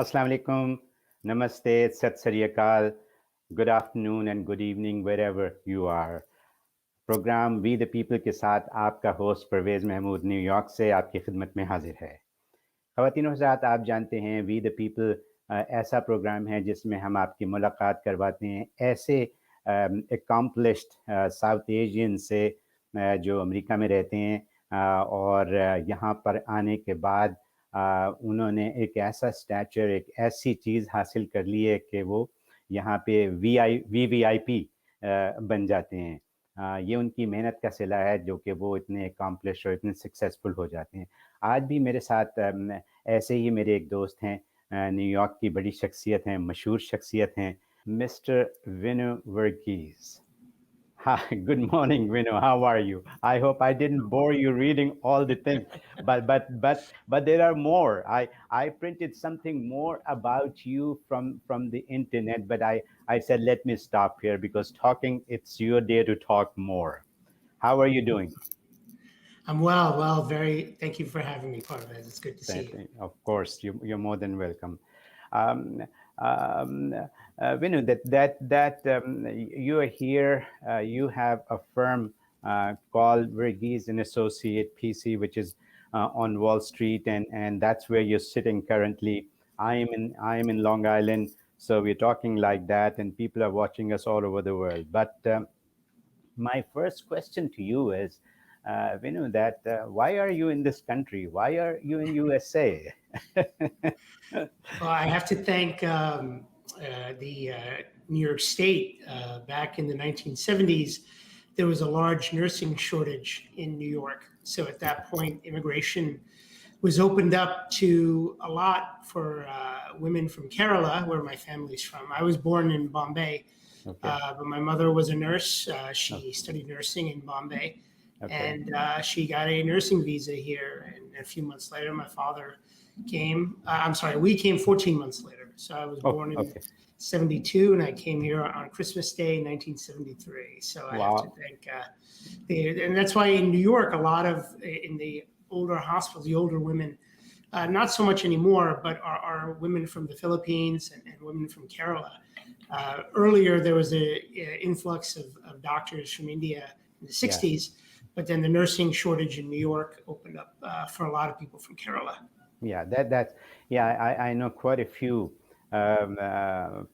Assalamu alaikum, namaste, sat sri akal, good afternoon and good evening wherever you are. Programme we the people के साथ आपका host Parvez Mahmood New York से आपकी खिदमत में हाजिर है। ख़वातीन और हज़रात, आप जानते हैं वी द पीपल ऐसा प्रोग्राम है जिसमें हम आपकी मुलाकात करवाते हैं ऐसे एकम्पलिश्ड साउथ एशियन से जो अमेरिका में रहते हैं और यहाँ पर आने के बाद उन्होंने एक ऐसा स्टैचर, एक ऐसी चीज़ हासिल कर ली है कि वो यहाँ पे वीवीआईपी बन जाते हैं। ये उनकी मेहनत का सिला है जो कि वो इतने अकम्पलिश और इतने सक्सेसफुल हो जाते हैं। आज भी मेरे साथ ऐसे ही मेरे एक दोस्त हैं, न्यूयॉर्क की बड़ी शख्सियत हैं, मशहूर शख्सियत हैं, mister Vino Varghese. Hi, good morning, Vinoo. How are you? I hope I didn't bore you reading all the things, but there are more. I printed something more about you from the internet, but I said let me stop here because talking it's your day to talk more. How are you doing? I'm well. Thank you for having me, Parvez. It's good to see you. Of course, you're more than welcome. Um, um, Vinu, you are here. You have a firm called Varghese and Associate PC, which is on Wall Street, and that's where you're sitting currently. I am in Long Island, so we're talking like that, and people are watching us all over the world. But my first question to you is, Vinu, that why are you in this country? Why are you in USA? Well, I have to thank the New York State. Back in the 1970s, there was a large nursing shortage in New York. So at that point, immigration was opened up to a lot for women from Kerala, where my family's from. I was born in Bombay, Okay. but my mother was a nurse. Oh, She studied nursing in Bombay, okay. and she got a nursing visa here. And a few months later, my father came. I'm sorry, we came 14 months later. So I was Oh, born in okay. 72, and I came here on Christmas Day, 1973. So I have to Wow. thank and that's why in New York, a lot of in the older hospitals, the older women, not so much anymore, but are women from the Philippines and women from Kerala. Earlier, there was a influx of doctors from India in the Yeah. 60s, but then the nursing shortage in New York opened up for a lot of people from Kerala. Yeah. That's yeah. I know quite a few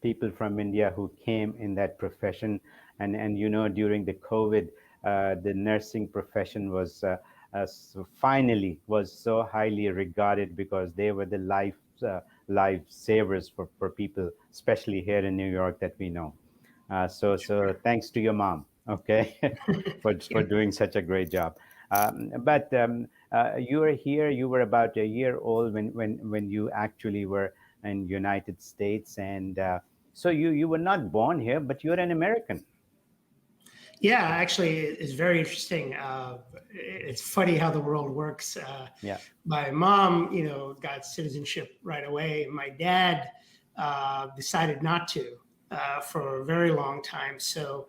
people from India who came in that profession, and during the COVID, the nursing profession was finally was so highly regarded because they were the life savers for people, especially here in New York that we know. So Sure. thanks to your mom, okay, for Yeah. doing such a great job. But you were here. You were about a year old when you actually were in United States, and so you were not born here, but you're an American. Yeah, actually, it's very interesting. It's funny how the world works. Yeah. My mom, got citizenship right away. My dad decided not to for a very long time. So,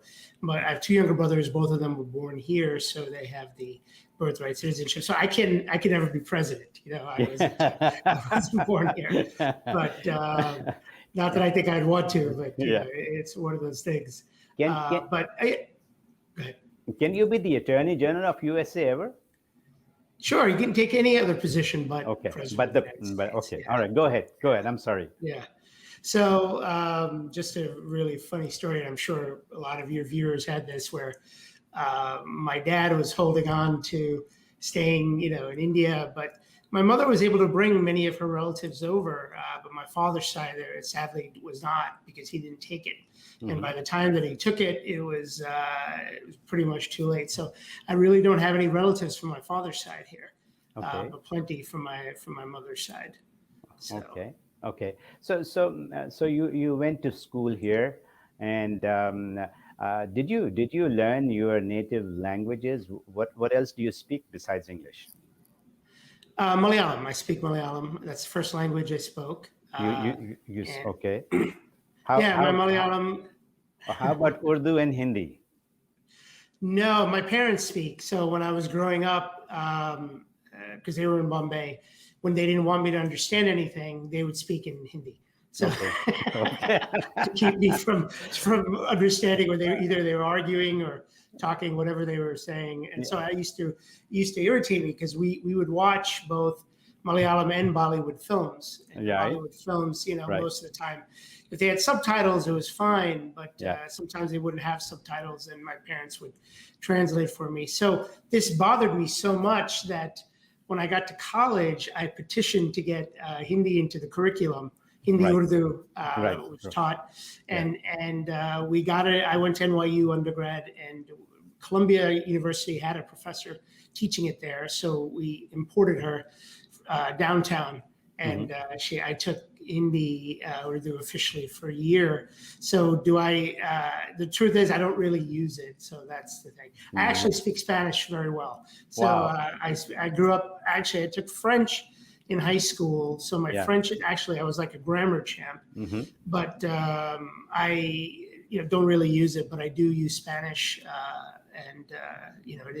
but I have two younger brothers. Both of them were born here, so they have the birthright citizenship. So I can never be president. I wasn't born here, but not that I think I'd want to. But Yeah. it's one of those things. Can can But go ahead. can you be the Attorney General of USA ever? Sure, you can take any other position but Okay, president but of the United okay. States. All Yeah, right, go ahead. Go ahead. I'm sorry. yeah. So, just a really funny story. I'm sure a lot of your viewers had this, where my dad was holding on to staying, in India, but my mother was able to bring many of her relatives over, but my father's side there sadly was not because he didn't take it. And Hmm. by the time that he took it, it was pretty much too late. So I really don't have any relatives from my father's side here, Okay. but plenty from my mother's side. So. Okay. Okay. So you went to school here, and did you learn your native languages? What else do you speak besides English? Malayalam. I speak Malayalam. That's the first language I spoke. And Okay. How yeah, my how how Malayalam. how about Urdu and Hindi? No, my parents speak. So when I was growing up, because they were in Bombay, when they didn't want me to understand anything, they would speak in Hindi. So Okay. Okay. to keep me from understanding, or they were arguing or talking, whatever they were saying. And so I used to irritate me, because we would watch both Malayalam and Bollywood films. And Right. Bollywood films, Right. most of the time, if they had subtitles, it was fine. But Yeah. sometimes they wouldn't have subtitles, and my parents would translate for me. So this bothered me so much that when I got to college, I petitioned to get Hindi into the curriculum. Hindi Right. Urdu Right. was taught, and we got it. I went to NYU undergrad, and Columbia University had a professor teaching it there, so we imported her downtown, and I took Hindi Urdu officially for a year. So the truth is, I don't really use it. So that's the thing. I actually speak Spanish very well. So Wow. I grew up, actually, I took French in high school. So my French, actually, I was like a grammar champ. But I don't really use it, but I do use Spanish. And it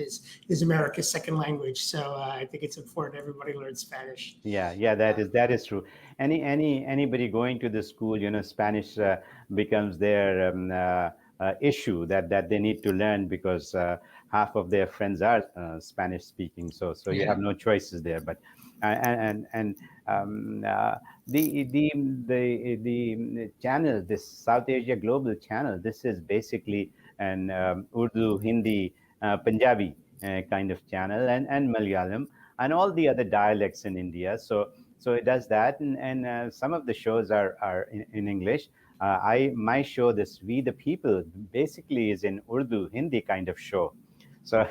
is America's second language, so I think it's important everybody learns Spanish. Yeah, that is true. Anybody going to the school, Spanish becomes their issue that they need to learn, because half of their friends are Spanish speaking. So you have no choices there. But the channel, this South Asia Global channel, this is basically an Urdu, Hindi, Punjabi kind of channel, and Malayalam, and all the other dialects in India. So it does that, and some of the shows are in English. My show, this We the People, basically is in Urdu, Hindi kind of show. So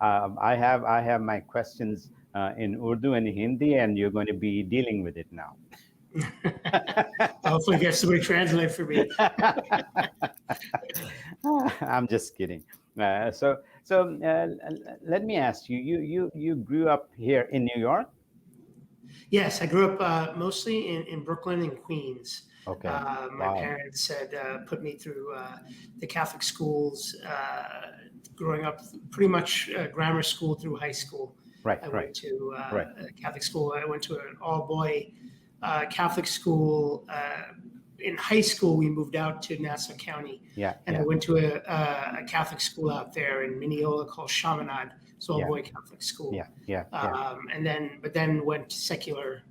I have my questions in Urdu and Hindi, and you're going to be dealing with it now. Hopefully get somebody translate for me. I'm just kidding. So let me ask you, you grew up here in New York? Yes, I grew up mostly in Brooklyn and Queens. Okay. My parents had put me through the Catholic schools, growing up, pretty much grammar school through high school. Right. I went to Catholic school. I went to an all-boy Catholic school. In high school, we moved out to Nassau County. I went to a Catholic school out there in Mineola called Chaminade. It's all-boy Catholic school. But then went secular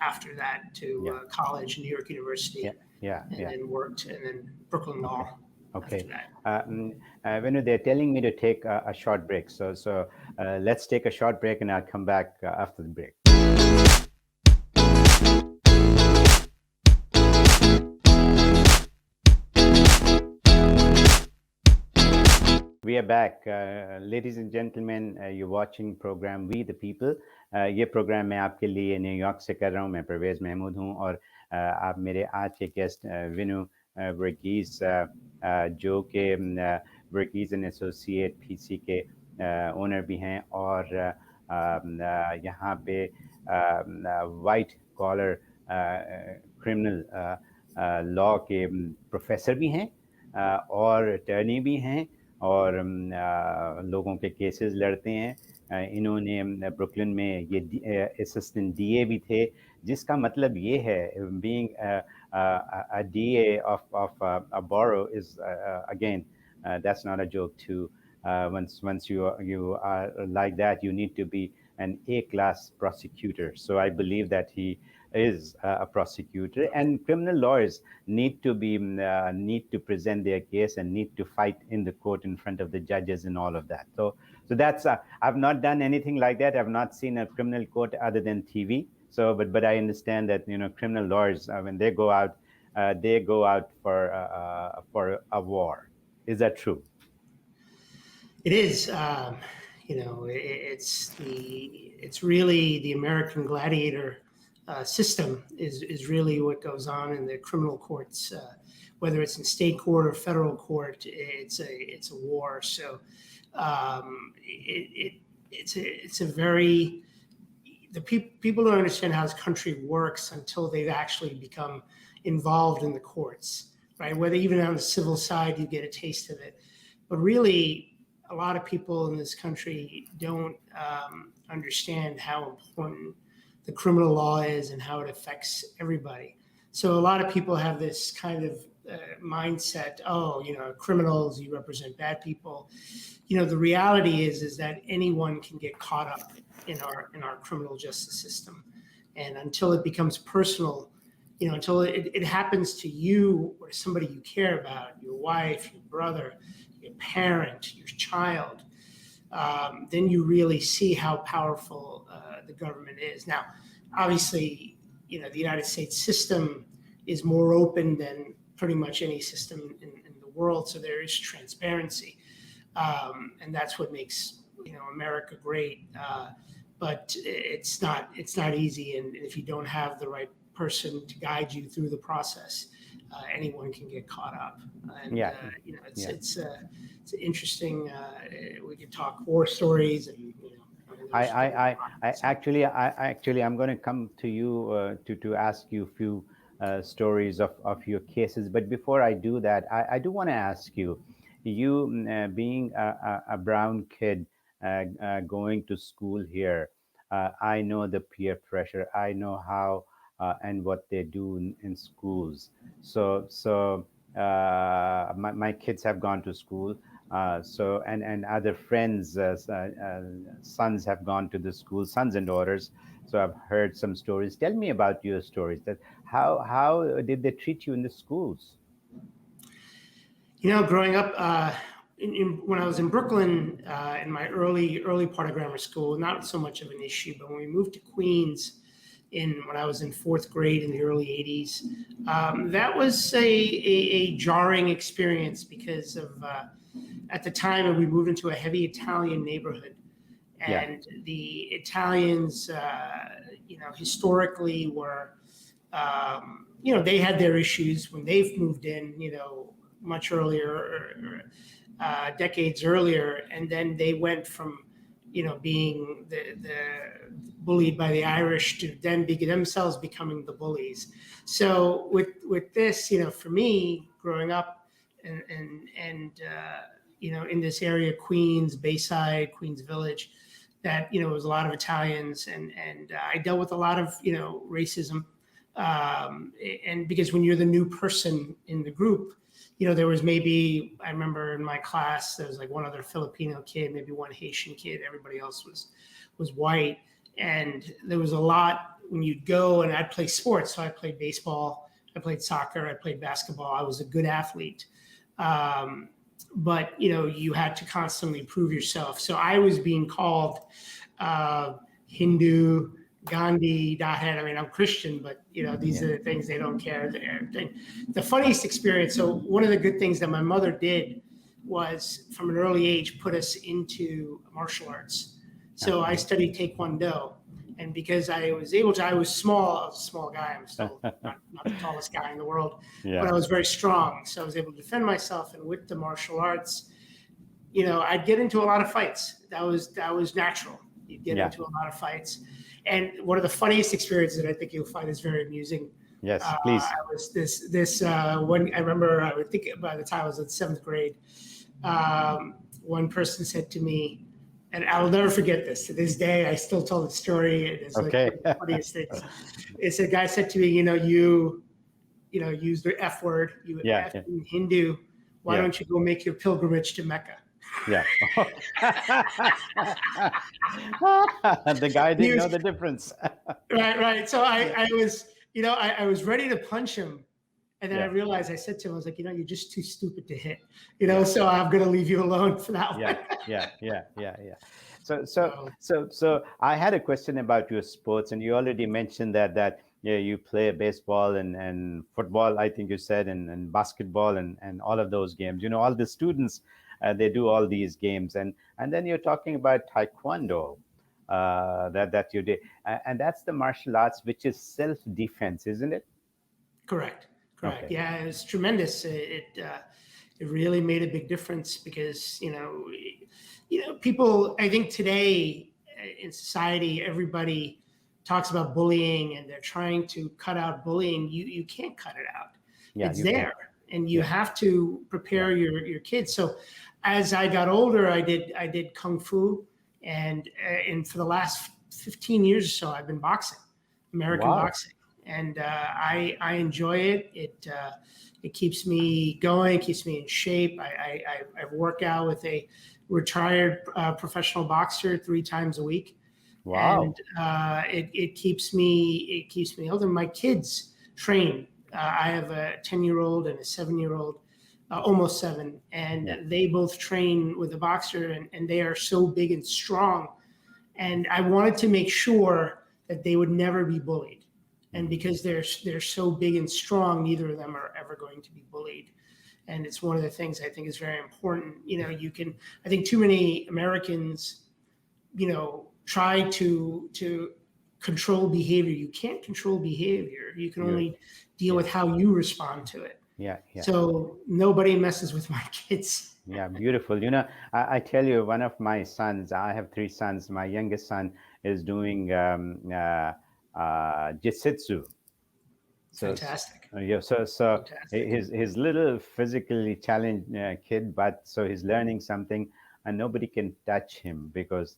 after that to college, New York University. Then worked, and then Brooklyn Law. Okay. Vinoo, they're telling me to take a short break. So let's take a short break, and I'll come back after the break. We are back, ladies and gentlemen. You're watching program We the People. ये programme मैं आपके लिए New York से कर रहा हूँ. मैं परवेज महमूद हूँ, और आप मेरे आज के गेस्ट विनू वर्गीस, जो कि वर्गीस एंड एसोसिएट पीसी के ओनर भी हैं, और यहाँ पे वाइट कॉलर क्रिमिनल लॉ के प्रोफेसर भी हैं, और अटर्नी भी हैं, और लोगों के केसेस लड़ते हैं. इन्होंने ब्रुकलिन में ये असिस्टेंट डीए भी थे, जिसका मतलब ये है, being a DA of a borough is again that's not a joke too. Once you are like that, you need to be an A-class prosecutor. So I believe that he is a prosecutor, and criminal lawyers need to present their case and need to fight in the court in front of the judges and all of that. So that's I've not done anything like that. I've not seen a criminal court other than TV. So but I understand that criminal lawyers, when they go out for a war. Is that true? It is. It's really the American gladiator system is really what goes on in the criminal courts, whether it's in state court or federal court. It's a war. So it's a very people don't understand how this country works until they've actually become involved in the courts, right? Whether even on the civil side, you get a taste of it, but really, a lot of people in this country don't understand how important the criminal law is and how it affects everybody. So a lot of people have this kind of mindset, oh, criminals, you represent bad people. The reality is that anyone can get caught up in our criminal justice system. And until it becomes personal, until it happens to you or somebody you care about, your wife, your brother, your parent, your child, then you really see how powerful the government is. Now, obviously, the United States system is more open than pretty much any system in the world, so there is transparency, and that's what makes America great. But it's not easy, and if you don't have the right person to guide you through the process, anyone can get caught up. And it's interesting. We could talk war stories, and I actually, I'm going to come to you to ask you a few stories of your cases. But before I do that, I do want to ask you, being a brown kid going to school here, I know the peer pressure. I know how and what they do in schools. So my kids have gone to school. And other friends, sons have gone to the school, sons and daughters. So I've heard some stories. Tell me about your stories. That how did they treat you in the schools? Growing up, when I was in Brooklyn, in my early part of grammar school, not so much of an issue. But when we moved to Queens, when I was in fourth grade in the early '80s, that was a jarring experience because of at the time we moved into a heavy Italian neighborhood, and the Italians, historically were, they had their issues when they've moved in, much earlier, decades earlier, and then they went from, being the bullied by the Irish to then themselves becoming the bullies. So with this, for me growing up and in this area, Queens, Bayside, Queens Village, that it was a lot of Italians, and I dealt with a lot of racism, and because when you're the new person in the group, there was maybe, I remember in my class, there was like one other Filipino kid, maybe one Haitian kid. Everybody else was white. And there was a lot when you'd go, and I'd play sports. So I played baseball, I played soccer, I played basketball. I was a good athlete. But, you had to constantly prove yourself. So I was being called Hindu, Gandhi, Dahed. I mean, I'm Christian, but these are the things they don't care. The funniest experience. So one of the good things that my mother did was, from an early age, put us into martial arts. So I studied Taekwondo, and because I was small. I was a small guy. I'm still not the tallest guy in the world, but I was very strong. So I was able to defend myself. And with the martial arts, I'd get into a lot of fights. That was natural. You'd get into a lot of fights. And one of the funniest experiences that I think you'll find is very amusing. Yes, please. I was this one. I remember. I would think by the time I was in seventh grade, one person said to me, and I will never forget this. To this day, I still tell the story. It's like one of the funniest things. It's a guy said to me, you use the F word. You F in Hindu. Why don't you go make your pilgrimage to Mecca? Yeah. The guy didn't know the difference. Right. So I was, I was ready to punch him. And then I realized, I said to him, I was like, you're just too stupid to hit, so I'm going to leave you alone for that one. Yeah. So I had a question about your sports, and you already mentioned that you play baseball and football, I think you said, and basketball and all of those games. All the students, they do all these games, and then you're talking about Taekwondo, that you did, and that's the martial arts which is self-defense, isn't it? Correct. Okay. Yeah, it was tremendous. It really made a big difference because people. I think today in society, everybody talks about bullying, and they're trying to cut out bullying. You can't cut it out. It's there, and you have to prepare your kids. So as I got older, I did kung fu, and for the last 15 years or so, I've been boxing. American Wow. boxing, and I enjoy it. It keeps me going, keeps me in shape. I work out with a retired professional boxer 3 times a week, and Wow. it keeps me healthy. My kids train. I have a 10-year-old and a 7-year-old, almost 7, and Yeah. they both train with a boxer, and they are so big and strong. And I wanted to make sure that they would never be bullied. And Mhm. because they're so big and strong, neither of them are ever going to be bullied. And it's one of the things I think is very important. I think too many Americans, try to control behavior. You can't control behavior. You can only Beautiful. deal Yeah. with how you respond to it. Yeah. Yeah. So nobody messes with my kids. Yeah, beautiful. I tell you, one of my sons, I have three sons. My youngest son is doing jiu-jitsu. So, Fantastic. yeah, so Fantastic. his little physically challenged kid, but so he's learning something, and nobody can touch him because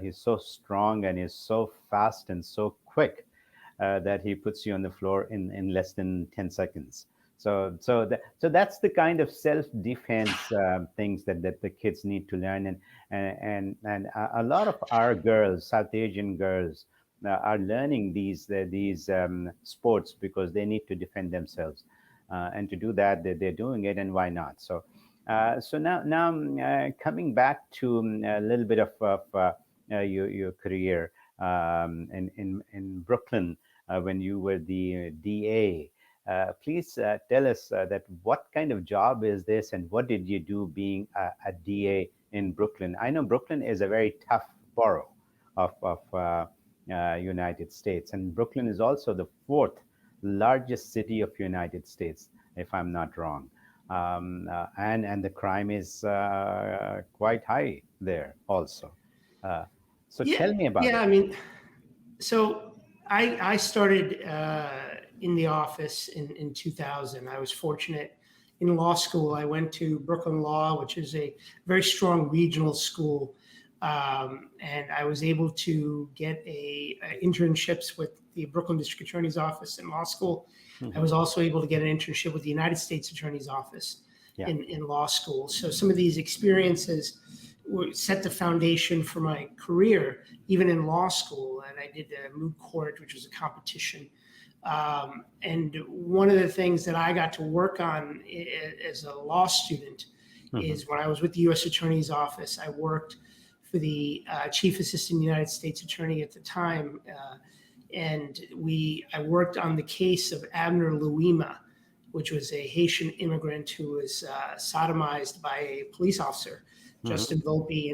he's so strong and he's so fast and so quick that he puts you on the floor in less than 10 seconds. So that's the kind of self defense things that the kids need to learn, and a lot of our girls, South Asian girls, are learning these sports because they need to defend themselves, and to do that they're doing it, and why not? So now coming back to a little bit of your career in Brooklyn when you were the DA. Please tell us that what kind of job is this, and what did you do being a DA in Brooklyn? I know Brooklyn is a very tough borough of United States, and Brooklyn is also the fourth largest city of United States, if I'm not wrong. And the crime is quite high there also. Uh, so Yeah, tell me about yeah. it. I mean, so I started in the office in 2000. I was fortunate in law school. I went to Brooklyn Law, which is a very strong regional school, and I was able to get internships with the Brooklyn District Attorney's Office in law school. I Hmm. was also able to get an internship with the United States Attorney's Office Yeah. in law school. So some of these experiences set the foundation for my career, even in law school. And I did a moot court, which was a competition. And one of the things that I got to work on as a law student Hmm. is when I was with the U.S. Attorney's Office, I worked for the Chief Assistant United States Attorney at the time. And I worked on the case of Abner Louima, which was a Haitian immigrant who was sodomized by a police officer, Hmm. Justin Volpe,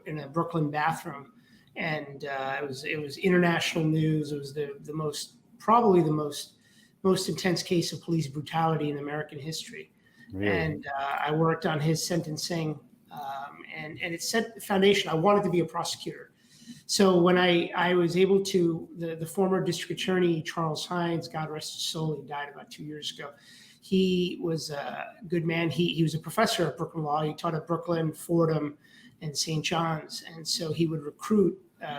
in a Brooklyn bathroom, and it was international news. It was the most probably the most intense case of police brutality in American history, Really? and I worked on his sentencing, and it set the foundation. I wanted to be a prosecutor. So when I was able to, the former district attorney, Charles Hines, God rest his soul, he died about 2 years ago. He was a good man. He was a professor at Brooklyn Law. He taught at Brooklyn, Fordham, and St. John's. And so he would recruit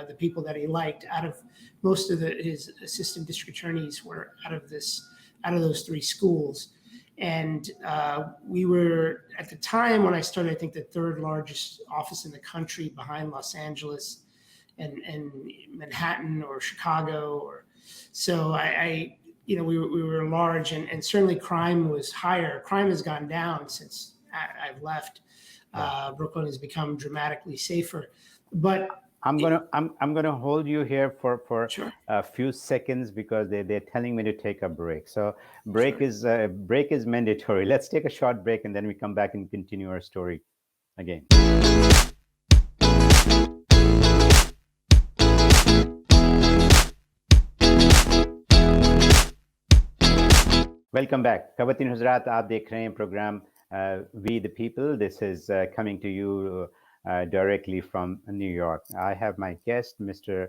the people that he liked out of most of his assistant district attorneys were out of those three schools. And we were, at the time when I started, I think the third largest office in the country behind Los Angeles and Manhattan or Chicago. So we were large, and certainly crime was higher. Crime has gone down since I've left. Yeah. Brooklyn has become dramatically safer. But I'm gonna hold you here for sure, a few seconds because they're telling me to take a break. So sure. break is mandatory. Let's take a short break and then we come back and continue our story again. Welcome back खवतिन हजरात आप देख रहे हैं program we the people this is coming to you directly from New York. I have my guest, Mr.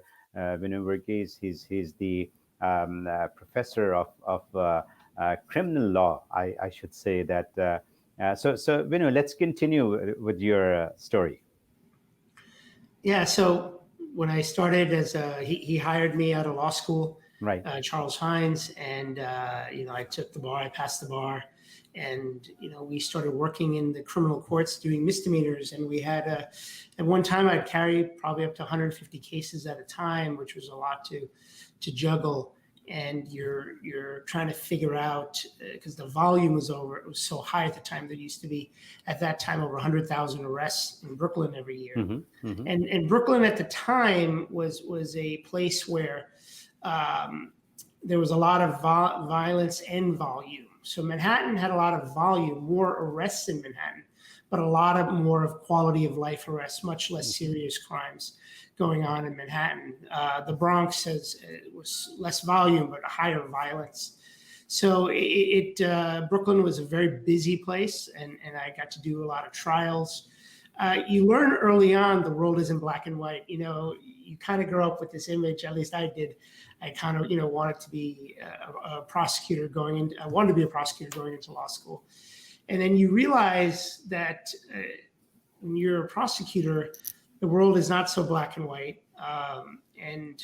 Vinoo Varghese. He's the professor of criminal law. I should say that. So Vinoo, let's continue with your story. Yeah. So when I started he hired me out of law school, Right. Charles Hines, and I took the bar, I passed the bar, and we started working in the criminal courts doing misdemeanors, and we had at one time I'd carry probably up to 150 cases at a time, which was a lot to juggle. And you're trying to figure out, because the volume was so high at the time. There used to be at that time over 100,000 arrests in Brooklyn every year. Mm-hmm. Mm-hmm. And Brooklyn at the time was a place where there was a lot of violence and volume. So Manhattan had a lot of volume, more arrests in Manhattan, but a lot more of quality of life arrests, much less serious crimes going on in Manhattan. The Bronx was less volume, but higher violence. So Brooklyn was a very busy place, and I got to do a lot of trials. You learn early on the world isn't black and white. You kind of grow up with this image, at least I did. I kind of, wanted to be a prosecutor I wanted to be a prosecutor going into law school. And then you realize that when you're a prosecutor, the world is not so black and white. And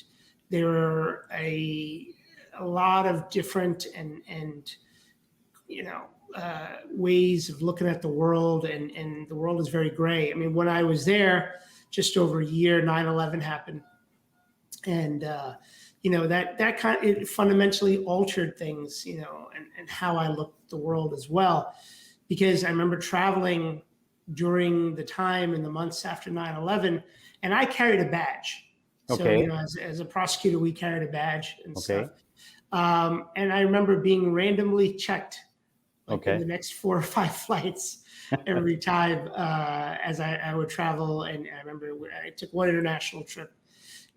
there are a lot of different and ways of looking at the world, and the world is very gray. I mean, when I was there, just over a year, 9/11 happened, and that it fundamentally altered things, and how I looked at the world as well, because I remember traveling during the time in the months after 9/11, and I carried a badge. Okay. So as a prosecutor, we carried a badge and Okay. stuff. And I remember being randomly checked Okay. in the next 4 or 5 flights every time as I would travel. And I remember I took one international trip,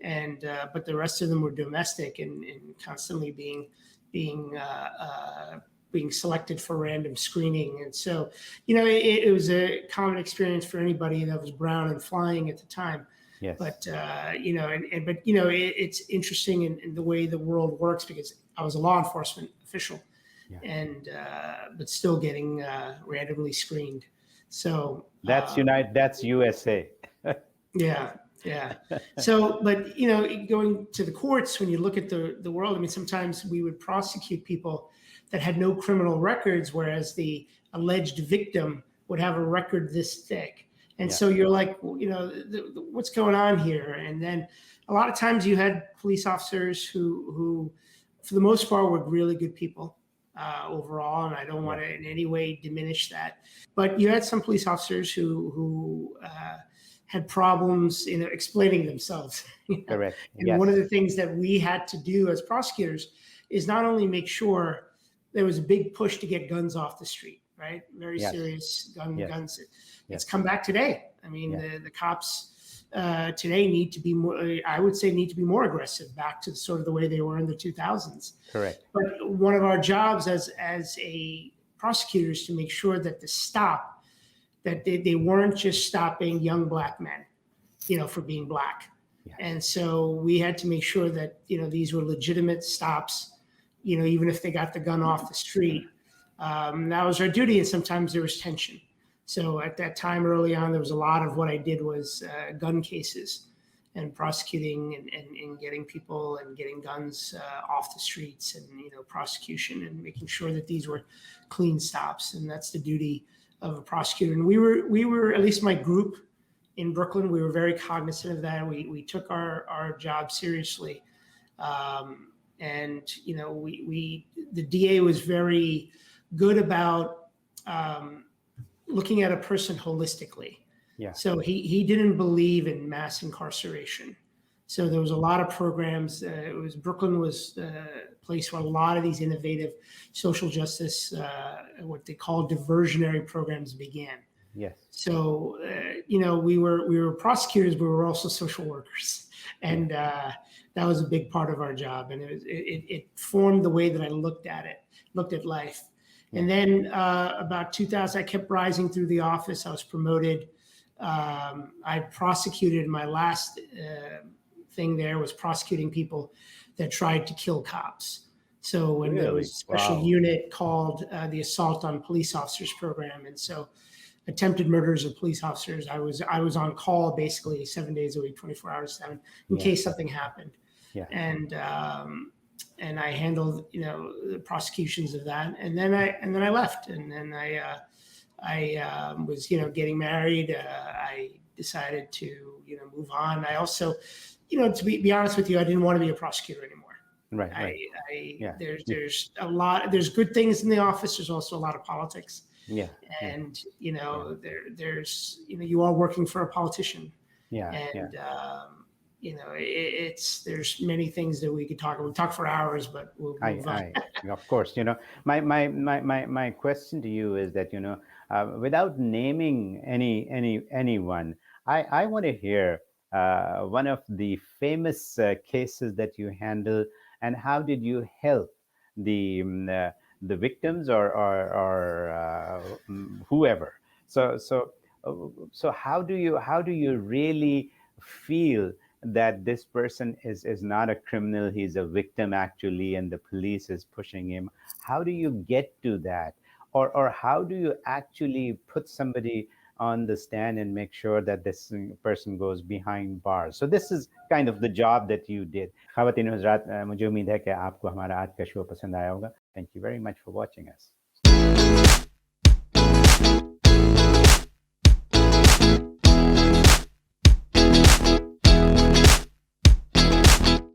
and but the rest of them were domestic, and constantly being selected for random screening. And so, it was a common experience for anybody that was brown and flying at the time. Yes. But it's interesting in the way the world works, because I was a law enforcement official, Yeah. and but still getting randomly screened. So that's USA. Yeah. So, but going to the courts, when you look at the world, I mean, sometimes we would prosecute people that had no criminal records, whereas the alleged victim would have a record this thick. And so you're like, what's going on here? And then a lot of times you had police officers who for the most part, were really good people overall, and I don't want to in any way diminish that. But you had some police officers who had problems, explaining themselves. Correct. And one of the things that we had to do as prosecutors is not only make sure there was a big push to get guns off the street, right? Very serious guns. It's come back today. I mean, the cops today need to be more, I would say, need to be more aggressive, back to sort of the way they were in the 2000s. Correct. But one of our jobs as a prosecutor is to make sure that that they weren't just stopping young black men, for being black. Yeah. And so we had to make sure that, these were legitimate stops, even if they got the gun off the street. That was our duty, and sometimes there was tension. So at that time, early on, there was a lot of what I did was gun cases and prosecuting and getting people and getting guns off the streets, and prosecution and making sure that these were clean stops. And that's the duty of a prosecutor. And we were at least my group in Brooklyn, we were very cognizant of that. We took our job seriously, and the DA was very good about looking at a person holistically. Yeah. So he didn't believe in mass incarceration. So there was a lot of programs. Brooklyn was a place where a lot of these innovative social justice, what they call diversionary programs, began. Yes. So we were prosecutors, but we were also social workers, and that was a big part of our job. And it formed the way that I looked at life. And then about 2000, I kept rising through the office. I was promoted. I prosecuted, my last thing there was prosecuting people that tried to kill cops. So when there was a special unit called the Assault on Police Officers program. And so attempted murders of police officers. I was on call basically 7 days a week, 24 hours seven, in Yeah. case something happened, Yeah. and I handled the prosecutions of that, and then I left, and then I was getting married. I decided to move on. I also, to be honest with you, I didn't want to be a prosecutor anymore. Right. Right. Yeah. There's a lot. There's good things in the office. There's also a lot of politics, Yeah. and there's you are working for a politician, Yeah. and Yeah. there's many things that we could talk. We talk for hours, but we'll move on. Of course, my question to you is that without naming anyone, I want to hear one of the famous cases that you handle, and how did you help the victims or whoever. So how do you really feel that this person is not a criminal, he's a victim actually, and the police is pushing him? How do you get to that? Or how do you actually put somebody on the stand and make sure that this person goes behind bars? So this is kind of the job that you did. ख़वातीन हज़रात, मुझे उम्मीद है कि आपको हमारा आज का show पसंद आया होगा. Thank you very much for watching us.